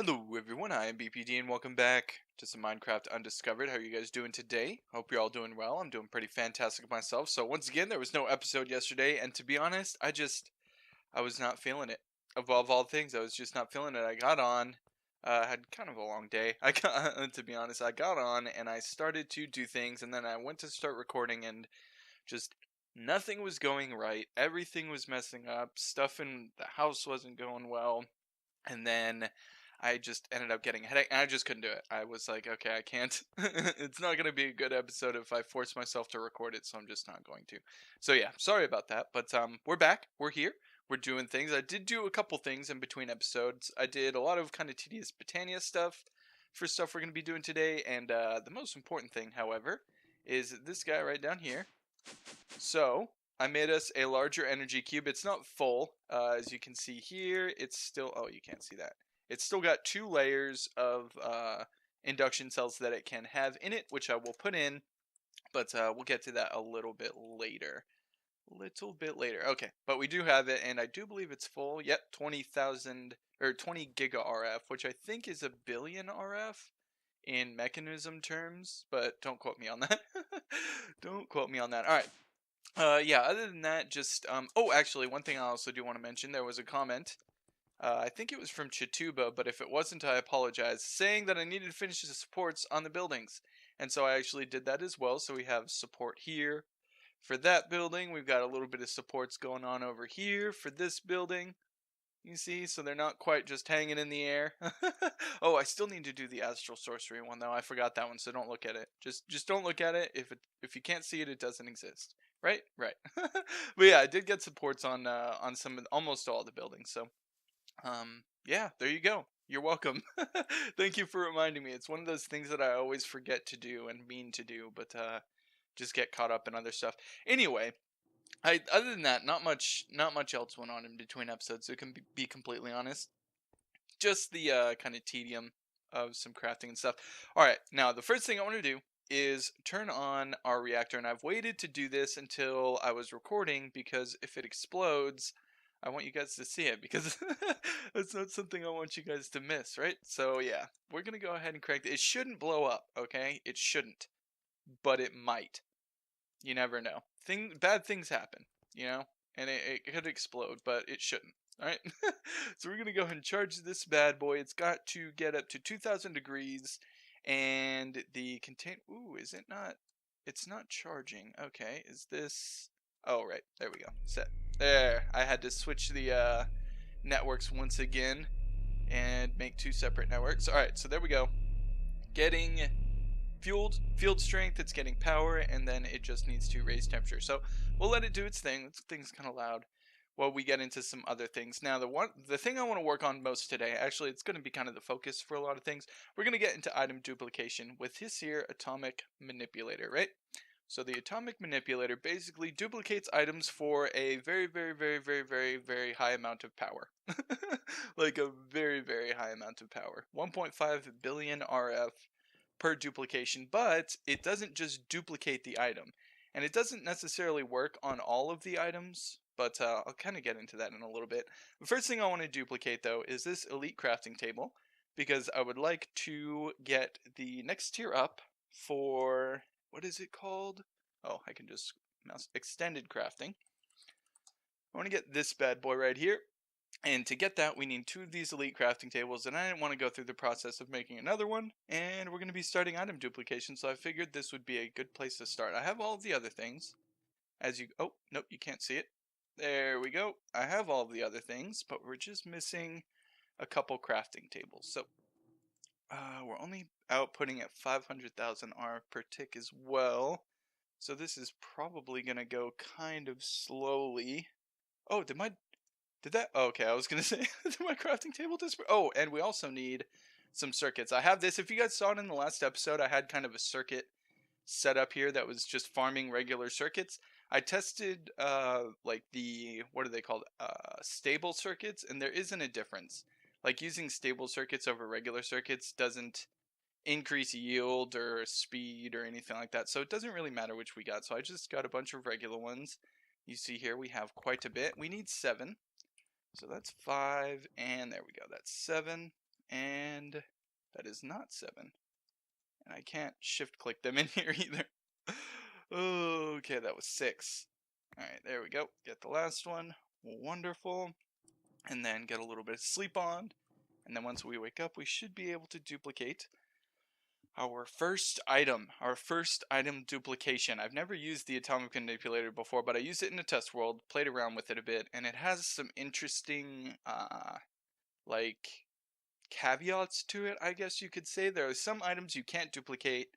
Hello everyone, I am BPD and welcome back to some Minecraft Undiscovered. How are you guys doing today? Hope you're all doing well. I'm doing pretty fantastic myself. So once again, there was no episode yesterday, and to be honest, I was not feeling it. Above all things, I was just not feeling it. I got on, had kind of a long day. I got, to be honest, I got on and I started to do things, and then I went to start recording and just nothing was going right. Everything was messing up. Stuff in the house wasn't going well. And then I just ended up getting a headache, and I just couldn't do it. I was like, okay, I can't. It's not going to be a good episode if I force myself to record it, so I'm just not going to. So yeah, sorry about that, but we're back. We're here. We're doing things. I did do a couple things in between episodes. I did a lot of kind of tedious Botania stuff for stuff we're going to be doing today, and the most important thing, however, is this guy right down here. So I made us a larger energy cube. It's not full, as you can see here. It's still, oh, you can't see that. It's still got 2 layers of induction cells that it can have in it, which I will put in, but we'll get to that a little bit later. Okay, but we do have it, and I do believe it's full. Yep, 20,000 or 20 giga RF, which I think is a billion RF in mechanism terms, but don't quote me on that. Don't quote me on that. All right. Yeah, other than that, just, oh, actually, one thing I also do want to mention, there was a comment, I think it was from Chituba, but if it wasn't, I apologize, saying that I needed to finish the supports on the buildings. And so I actually did that as well, so we have support here for that building. We've got a little bit of supports going on over here for this building. You see, so they're not quite just hanging in the air. Oh, I still need to do the astral sorcery one though. I forgot that one, so don't look at it. Just don't look at it. If you can't see it, it doesn't exist. Right? Right. But yeah, I did get supports on some almost all the buildings. So, yeah, there you go. You're welcome. Thank you for reminding me. It's one of those things that I always forget to do and mean to do, but just get caught up in other stuff. Anyway, other than that, not much else went on in between episodes. So can be completely honest, just the kind of tedium of some crafting and stuff. All right, now the first thing I want to do is turn on our reactor, and I've waited to do this until I was recording because if it explodes, I want you guys to see it because that's not something I want you guys to miss, right? So yeah, we're gonna go ahead and crank it. It shouldn't blow up, okay? It shouldn't, but it might. You never know. Bad things happen, you know, and it could explode, but it shouldn't. All right. So we're gonna go ahead and charge this bad boy. It's got to get up to 2,000 degrees, and the contain. Ooh, is it not? It's not charging. Okay, is this? Oh, right. There we go. Set. There. I had to switch the networks once again and make 2 separate networks. All right. So there we go. Getting field strength, it's getting power, and then it just needs to raise temperature. So we'll let it do its thing. This thing's kind of loud while we get into some other things. Now the thing I want to work on most today, actually it's going to be kind of the focus for a lot of things. We're going to get into item duplication with this here Atomic Manipulator, right? So the Atomic Manipulator basically duplicates items for a very, very, very, very, very, very high amount of power. Like a very, very high amount of power. 1.5 billion RF per duplication, but it doesn't just duplicate the item. And it doesn't necessarily work on all of the items, but I'll kind of get into that in a little bit. The first thing I want to duplicate, though, is this elite crafting table, because I would like to get the next tier up for, what is it called? Oh, I can just mouse extended crafting. I want to get this bad boy right here. And to get that, we need 2 of these elite crafting tables, and I didn't want to go through the process of making another one, and we're going to be starting item duplication, so I figured this would be a good place to start. I have all of the other things, oh, nope, you can't see it. There we go. I have all of the other things, but we're just missing a couple crafting tables. So, we're only outputting at 500,000 R per tick as well, so this is probably going to go kind of slowly. Oh, oh, okay, I was gonna say, did my crafting table disappear? Oh, and we also need some circuits. I have this, if you guys saw it in the last episode, I had kind of a circuit set up here that was just farming regular circuits. I tested, like what are they called? Stable circuits, and there isn't a difference. Like, using stable circuits over regular circuits doesn't increase yield or speed or anything like that, so it doesn't really matter which we got. So I just got a bunch of regular ones. You see here we have quite a bit. We need 7. So that's 5, and there we go, that's 7, and that is not 7. And I can't shift click them in here either. Okay, that was 6. Alright, there we go. Get the last one. Wonderful. And then get a little bit of sleep on. And then once we wake up, we should be able to duplicate our first item duplication. I've never used the Atomic Manipulator before, but I used it in a test world, played around with it a bit, and it has some interesting, like, caveats to it, I guess you could say. There are some items you can't duplicate,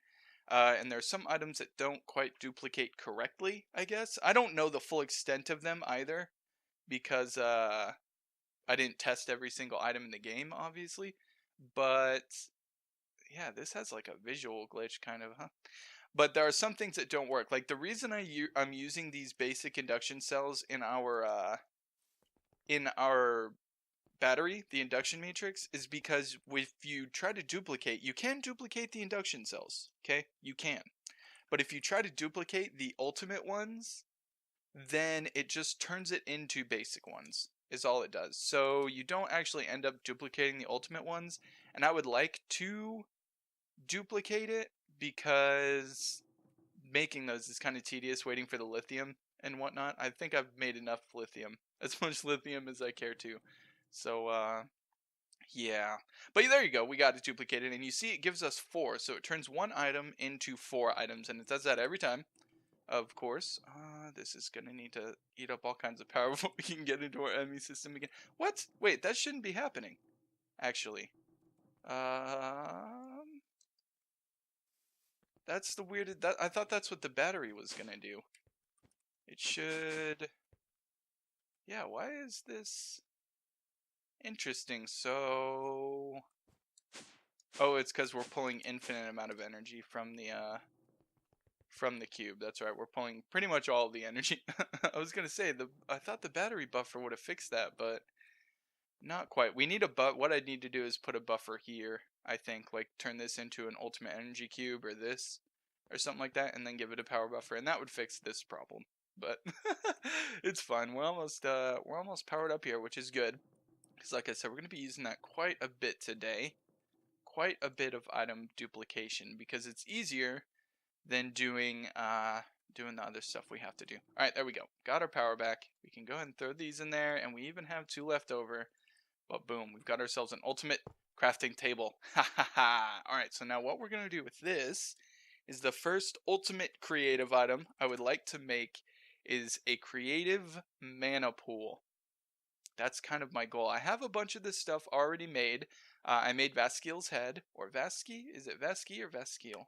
and there are some items that don't quite duplicate correctly, I guess. I don't know the full extent of them either, because, I didn't test every single item in the game, obviously, but yeah, this has like a visual glitch kind of, huh? But there are some things that don't work. Like the reason I'm using these basic induction cells in our battery, the induction matrix, is because if you try to duplicate, you can duplicate the induction cells, okay? You can. But if you try to duplicate the ultimate ones, then it just turns it into basic ones, is all it does. So you don't actually end up duplicating the ultimate ones, and I would like to duplicate it because making those is kind of tedious, waiting for the lithium and whatnot. I think I've made enough lithium, as much lithium as I care to. So, yeah. But there you go, we got it duplicated, and you see it gives us 4, so it turns 1 item into 4 items, and it does that every time, of course. This is gonna need to eat up all kinds of power before we can get into our enemy system again. What? Wait, that shouldn't be happening, actually. That's the weirdest. I thought that's what the battery was gonna do. It should. Yeah, why is this interesting? So, oh, it's because we're pulling infinite amount of energy from the cube. That's right. We're pulling pretty much all of the energy. I was gonna say I thought the battery buffer would have fixed that, but not quite. We need what I need to do is put a buffer here, I think, like turn this into an ultimate energy cube or this or something like that, and then give it a power buffer, and that would fix this problem. But it's fine. We're almost powered up here, which is good. Because like I said, we're gonna be using that quite a bit today. Quite a bit of item duplication because it's easier than doing the other stuff we have to do. Alright, there we go. Got our power back. We can go ahead and throw these in there, and we even have 2 left over. But boom, we've got ourselves an ultimate crafting table. Ha ha ha! Alright, so now what we're going to do with this is the first ultimate creative item I would like to make is a creative mana pool. That's kind of my goal. I have a bunch of this stuff already made. I made Vaskiel's head, or Vasky? Is it Vasky or Vaskiel?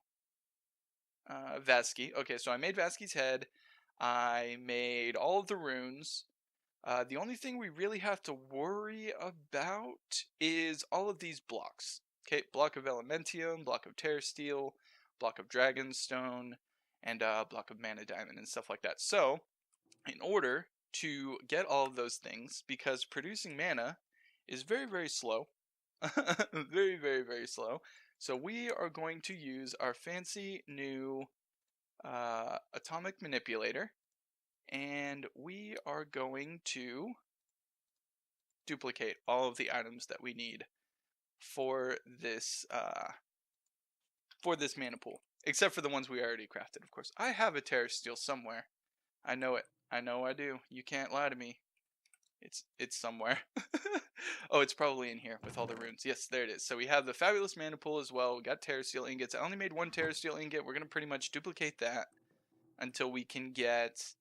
Vasky. Okay, so I made Vasky's head. I made all of the runes. The only thing we really have to worry about is all of these blocks. Okay, block of Elementium, block of Terra Steel, block of Dragonstone, and block of Mana Diamond and stuff like that. So, in order to get all of those things, because producing mana is very, very slow, very, very, very slow, so we are going to use our fancy new Atomic Manipulator, and we are going to duplicate all of the items that we need for this mana pool, except for the ones we already crafted, of course. I have a Terra Steel somewhere. I know it. I know I do. You can't lie to me. It's somewhere. Oh, it's probably in here with all the runes. Yes, there it is. So we have the fabulous mana pool as well. We got Terra Steel ingots. I only made 1 Terra Steel ingot. We're gonna pretty much duplicate that until we can get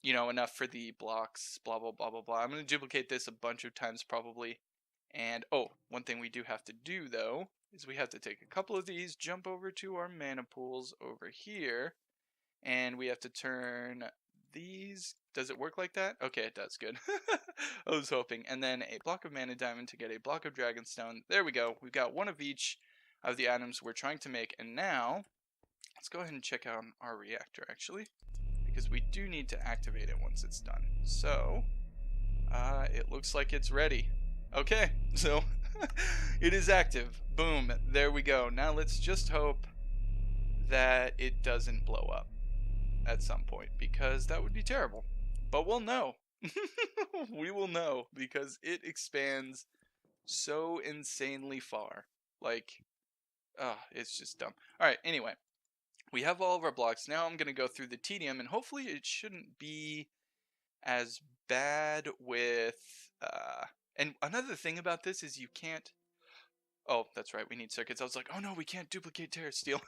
you know, enough for the blocks, blah blah blah blah blah. I'm gonna duplicate this a bunch of times probably. And oh, one thing we do have to do though is we have to take a couple of these, jump over to our mana pools over here, and we have to turn these. Does it work like that? Okay, it does. Good. I was hoping. And then a block of Mana Diamond to get a block of Dragonstone. There we go. We've got 1 of each of the items we're trying to make. And now, let's go ahead and check out our reactor, actually, because we do need to activate it once it's done. So, it looks like it's ready. Okay, so it is active. Boom. There we go. Now let's just hope that it doesn't blow up at some point, because that would be terrible. But we'll know. We will know, because it expands so insanely far. Like, it's just dumb. Alright, anyway. We have all of our blocks. Now I'm going to go through the tedium, and hopefully it shouldn't be as bad with, and another thing about this is you can't, oh, that's right, we need circuits. I was like, oh no, we can't duplicate terra steel.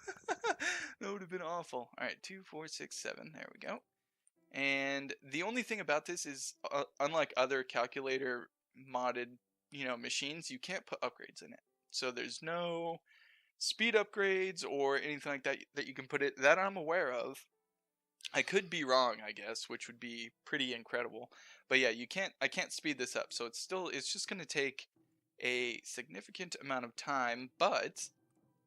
That would have been awful. Alright, 2, 4, 6, 7, there we go. And the only thing about this is, unlike other calculator modded, machines, you can't put upgrades in it. So there's no speed upgrades or anything like that that you can put it, that I'm aware of. I could be wrong, I guess, which would be pretty incredible. But yeah, I can't speed this up. So it's just going to take a significant amount of time, but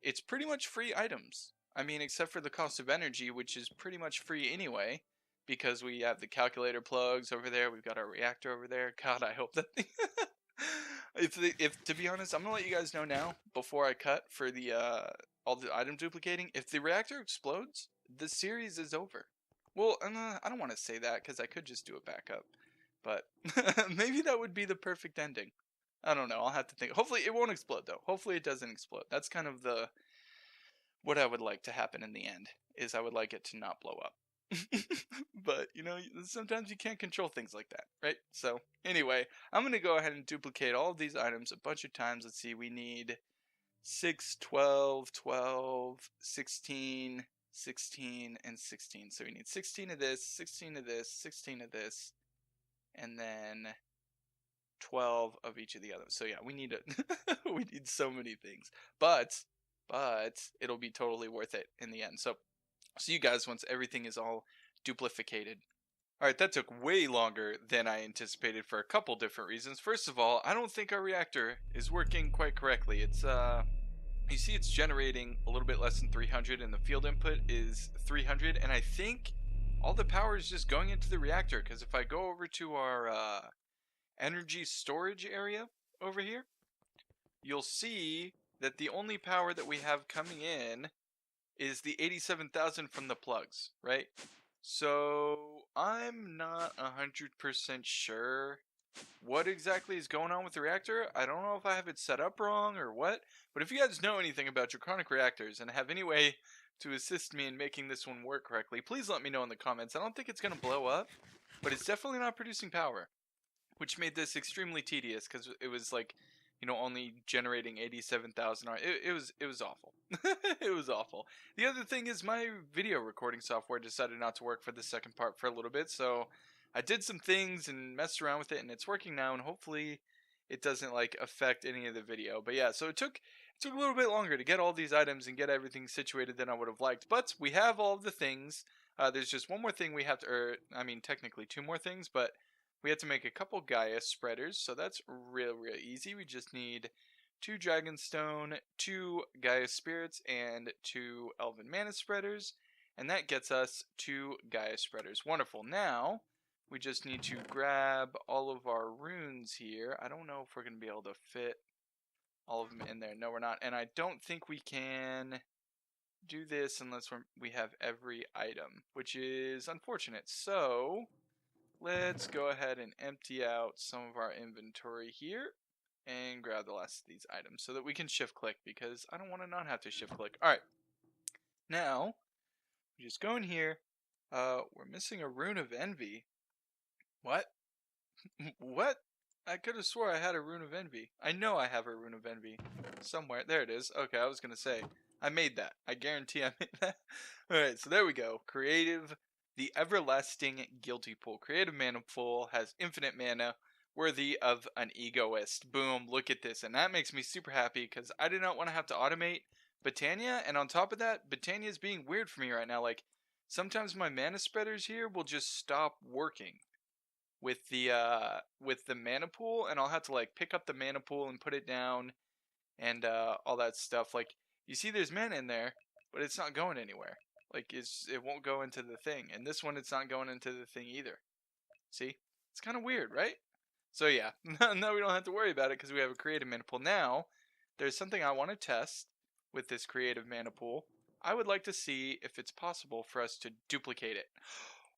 it's pretty much free items. I mean, except for the cost of energy, which is pretty much free anyway, because we have the calculator plugs over there, we've got our reactor over there. God, I hope that thing if to be honest, I'm gonna let you guys know now before I cut for the all the item duplicating. If the reactor explodes, the series is over. Well, I don't want to say that because I could just do a backup, but maybe that would be the perfect ending. I don't know. I'll have to think. Hopefully, it won't explode though. Hopefully, it doesn't explode. That's kind of the what I would like to happen in the end. Is I would like it to not blow up. But sometimes you can't control things like that, right? So anyway, I'm gonna go ahead and duplicate all of these items a bunch of times. Let's see, we need 6, 12, 12, 16, 16, and 16. So we need 16 of this, 16 of this, 16 of this, and then 12 of each of the others. So yeah, we need we need so many things, but it'll be totally worth it in the end. So see you guys once everything is all duplicated. Alright, that took way longer than I anticipated for a couple different reasons. First of all, I don't think our reactor is working quite correctly. It's, you see it's generating a little bit less than 300 and the field input is 300, and I think all the power is just going into the reactor, because if I go over to our, energy storage area over here, you'll see that the only power that we have coming in is the 87,000 from the plugs, right? So I'm not 100% sure what exactly is going on with the reactor. I don't know if I have it set up wrong or what, but if you guys know anything about draconic reactors and have any way to assist me in making this one work correctly, please let me know in the comments. I don't think it's going to blow up, but it's definitely not producing power, which made this extremely tedious because it was like, only generating 87,000. It was awful. It was awful. The other thing is my video recording software decided not to work for the second part for a little bit, so I did some things and messed around with it, and it's working now, and hopefully it doesn't like affect any of the video. But yeah, so it took a little bit longer to get all these items and get everything situated than I would have liked, but we have all of the things. There's just one more thing we have to, or I mean technically two more things, but we have to make a couple Gaia spreaders, so that's real easy. We just need 2 Dragonstone, 2 Gaia Spirits, and 2 Elven Mana spreaders, and that gets us 2 Gaia spreaders. Wonderful. Now, we just need to grab all of our runes here. I don't know if we're going to be able to fit all of them in there. No, we're not. And I don't think we can do this unless we have every item, which is unfortunate. So let's go ahead and empty out some of our inventory here and grab the last of these items so that we can shift click, because I don't want to not have to shift click. Alright, now we just go in here. We're missing a rune of envy. What? What? I could have swore I had a rune of envy. I know I have a rune of envy somewhere. There it is. Okay, I was gonna say I made that. I guarantee I made that. Alright, so there we go. Creative, the everlasting guilty pool. Creative mana pool has infinite mana, worthy of an egoist. Boom, look at this. And that makes me super happy because I do not want to have to automate Botania. And on top of that, Botania is being weird for me right now. Like, sometimes my mana spreaders here will just stop working with the mana pool, and I'll have to like pick up the mana pool and put it down and all that stuff. Like, you see there's mana in there, but it's not going anywhere. Like, it won't go into the thing. And this one, it's not going into the thing either. See? It's kind of weird, right? So yeah, now we don't have to worry about it because we have a creative mana pool. Now, there's something I want to test with this creative mana pool. I would like to see if it's possible for us to duplicate it.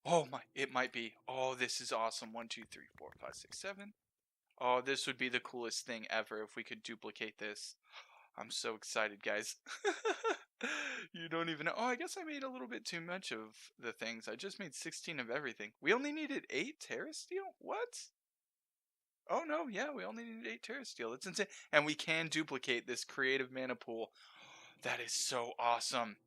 Oh my, it might be. Oh, this is awesome. 1, 2, 3, 4, 5, 6, 7. Oh, this would be the coolest thing ever if we could duplicate this. I'm so excited, guys. You don't even know. Oh, I guess I made a little bit too much of the things. I just made 16 of everything. We only needed 8 Terra Steel? What? Oh, no. Yeah, we only needed 8 Terra Steel. That's insane. And we can duplicate this creative mana pool. That is so awesome.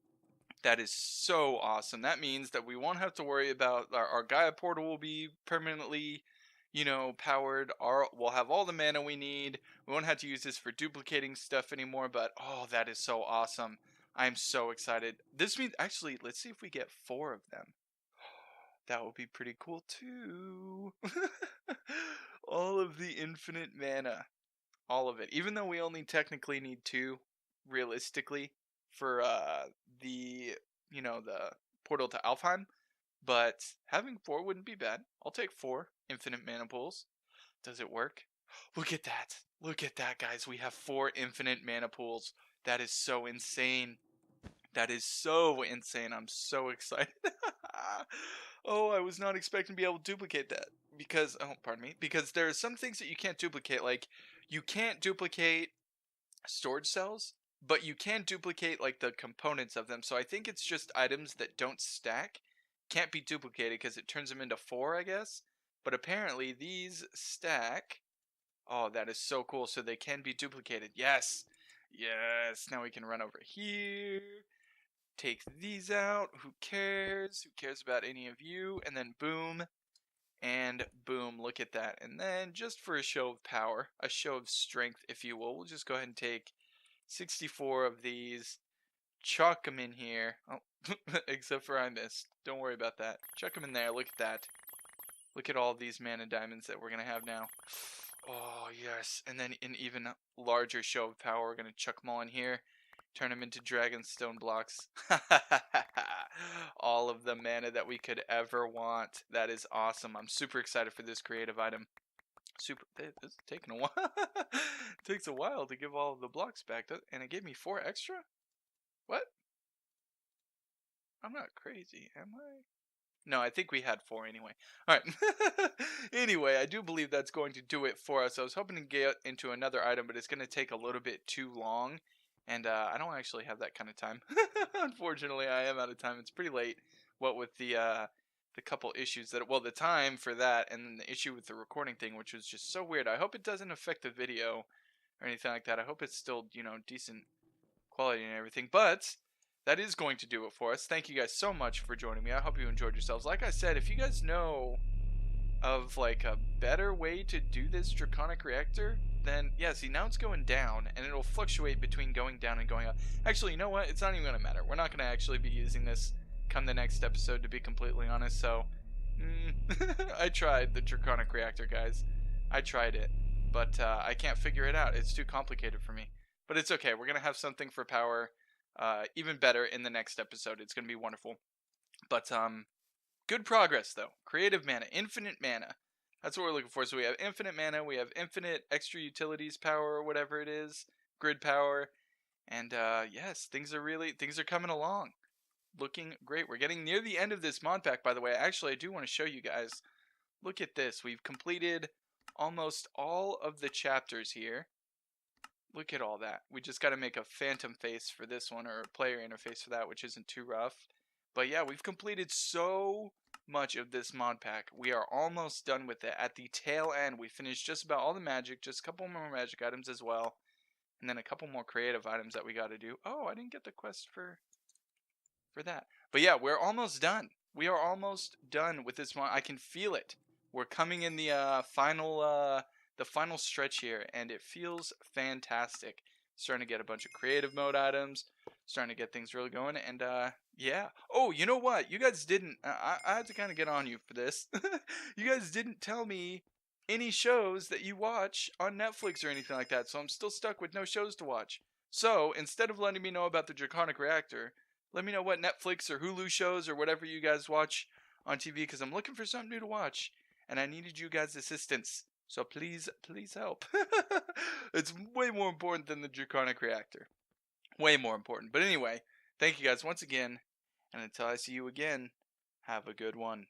That is so awesome. That means that we won't have to worry about our Gaia portal will be permanently, powered. We'll have all the mana we need. We won't have to use this for duplicating stuff anymore. But oh, that is so awesome. I'm so excited. This means actually, let's see if we get 4 of them. That would be pretty cool too. All of the infinite mana. All of it. Even though we only technically need 2, realistically, for the the portal to Alfheim, but having 4 wouldn't be bad. I'll take 4 infinite mana pools. Does it work? Look at that. Look at that, guys. We have 4 infinite mana pools. That is so insane. That is so insane. I'm so excited. Oh, I was not expecting to be able to duplicate that because, oh, pardon me, because there are some things that you can't duplicate. Like, you can't duplicate storage cells, but you can duplicate like the components of them. So I think it's just items that don't stack can't be duplicated because it turns them into 4, I guess. But apparently these stack. Oh, that is so cool. So they can be duplicated. Yes. Yes. Now we can run over here. Take these out. Who cares? Who cares about any of you? And then boom. And boom. Look at that. And then just for a show of power, a show of strength, if you will, we'll just go ahead and take 64 of these. Chuck them in here. Oh, except for I missed. Don't worry about that. Chuck them in there. Look at that. Look at all these mana diamonds that we're going to have now. Oh, yes. And then an even larger show of power, we're going to chuck them all in here. Turn them into dragonstone blocks. All of the mana that we could ever want. That is awesome. I'm super excited for this creative item. Super. It's taking a while. It takes a while to give all of the blocks back. And it gave me 4 extra? What? I'm not crazy, am I? No, I think we had 4 anyway. Alright. Anyway, I do believe that's going to do it for us. I was hoping to get into another item, but it's going to take a little bit too long. And I don't actually have that kind of time. Unfortunately, I am out of time. It's pretty late. What with the couple issues that, well, the time for that and then the issue with the recording thing, which was just so weird. I hope it doesn't affect the video or anything like that. I hope it's still, decent quality and everything. But that is going to do it for us. Thank you guys so much for joining me. I hope you enjoyed yourselves. Like I said, if you guys know of like a better way to do this draconic reactor, then yeah, see, now it's going down and it'll fluctuate between going down and going up. Actually, you know what? It's not even going to matter. We're not going to actually be using this come the next episode, to be completely honest. So, I tried the draconic reactor, guys. I tried it, but I can't figure it out. It's too complicated for me. But it's okay. We're going to have something for power even better in the next episode. It's going to be wonderful. But good progress though. Creative mana, infinite mana. That's what we're looking for. So we have infinite mana, we have infinite extra utilities power or whatever it is, grid power, and yes, things are coming along. Looking great. We're getting near the end of this mod pack, by the way. Actually, I do want to show you guys. Look at this. We've completed almost all of the chapters here. Look at all that. We just got to make a phantom face for this one, or a player interface for that, which isn't too rough. But yeah, we've completed so much of this mod pack. We are almost done with it. At the tail end, we finished just about all the magic, just a couple more magic items as well. And then a couple more creative items that we got to do. Oh, I didn't get the quest for that. But yeah, we're almost done. We are almost done with this one. I can feel it. We're coming in the final stretch here, and it feels fantastic. Starting to get a bunch of creative mode items, starting to get things really going, and yeah. Oh, you know what? You guys didn't. I had to kind of get on you for this. You guys didn't tell me any shows that you watch on Netflix or anything like that, so I'm still stuck with no shows to watch. So instead of letting me know about the Draconic Reactor, let me know what Netflix or Hulu shows or whatever you guys watch on TV, because I'm looking for something new to watch, and I needed you guys' assistance. So please, please help. It's way more important than the Draconic Reactor. Way more important. But anyway, thank you guys once again, and until I see you again, have a good one.